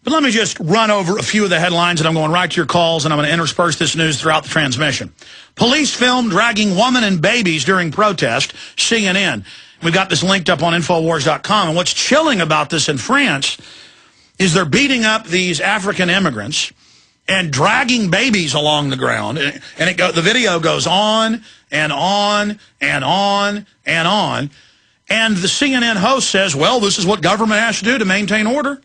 But let me just run over a few of the headlines, and I'm going right to your calls, and I'm going to intersperse this news throughout the transmission. Police filmed dragging woman and babies during protest, CNN. We've got this linked up on Infowars.com, and what's chilling about this in France is they're beating up these African immigrants and dragging babies along the ground, and the video goes on and on and on and on, and the CNN host says, well, this is what government has to do to maintain order.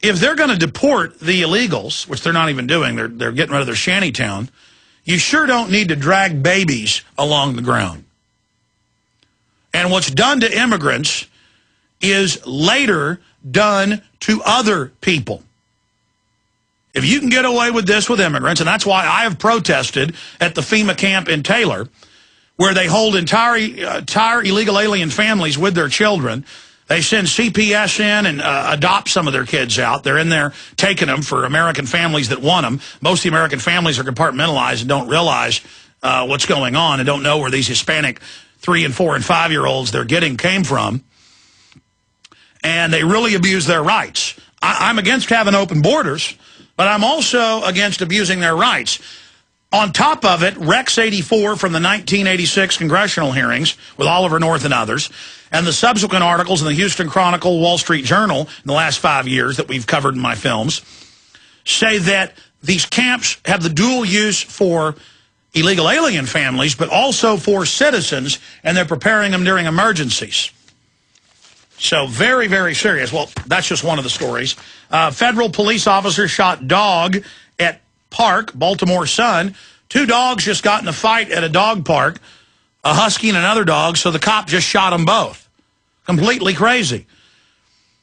If they're going to deport the illegals, which they're not even doing, they're getting rid of their shantytown, you sure don't need to drag babies along the ground. And what's done to immigrants is later done to other people. If you can get away with this with immigrants, and that's why I have protested at the FEMA camp in Taylor, where they hold entire illegal alien families with their children. They send CPS in and adopt some of their kids out. They're in there taking them for American families that want them. Most of the American families are compartmentalized and don't realize what's going on and don't know where these Hispanic 3-, 4-, and 5-year-olds they're getting came from. And they really abuse their rights. I'm against having open borders, but I'm also against abusing their rights. On top of it, Rex 84 from the 1986 congressional hearings with Oliver North and others, and the subsequent articles in the Houston Chronicle, Wall Street Journal in the last 5 years that we've covered in my films, say that these camps have the dual use for illegal alien families, but also for citizens, and they're preparing them during emergencies. So very, very serious. Well, that's just one of the stories. Federal police officer shot dog at park, Baltimore Sun. 2 dogs just got in a fight at a dog park, a husky and another dog, so the cop just shot them both. Completely crazy.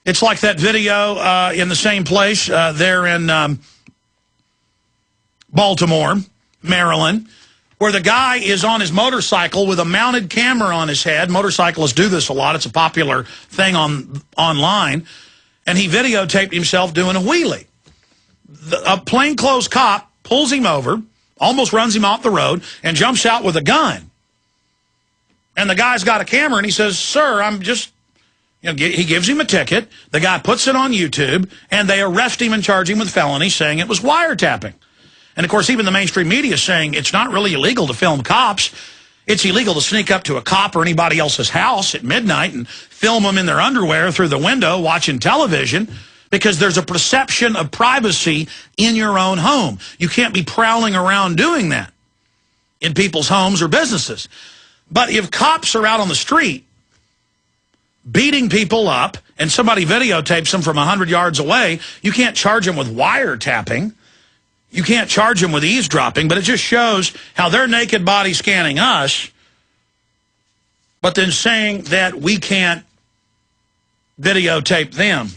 It's like that video in the same place there in Baltimore, Maryland, where the guy is on his motorcycle with a mounted camera on his head. Motorcyclists do this a lot. It's a popular thing online. And he videotaped himself doing a wheelie. A plainclothes cop pulls him over, almost runs him off the road, and jumps out with a gun. And the guy's got a camera, and he says, sir, I'm just... You know, he gives him a ticket. The guy puts it on YouTube, and they arrest him and charge him with felony, saying it was wiretapping. And, of course, even the mainstream media is saying it's not really illegal to film cops. It's illegal to sneak up to a cop or anybody else's house at midnight and film them in their underwear through the window watching television, because there's a perception of privacy in your own home. You can't be prowling around doing that in people's homes or businesses. But if cops are out on the street beating people up and somebody videotapes them from 100 yards away, you can't charge them with wiretapping. You can't charge them with eavesdropping, but it just shows how they're naked body scanning us, but then saying that we can't videotape them.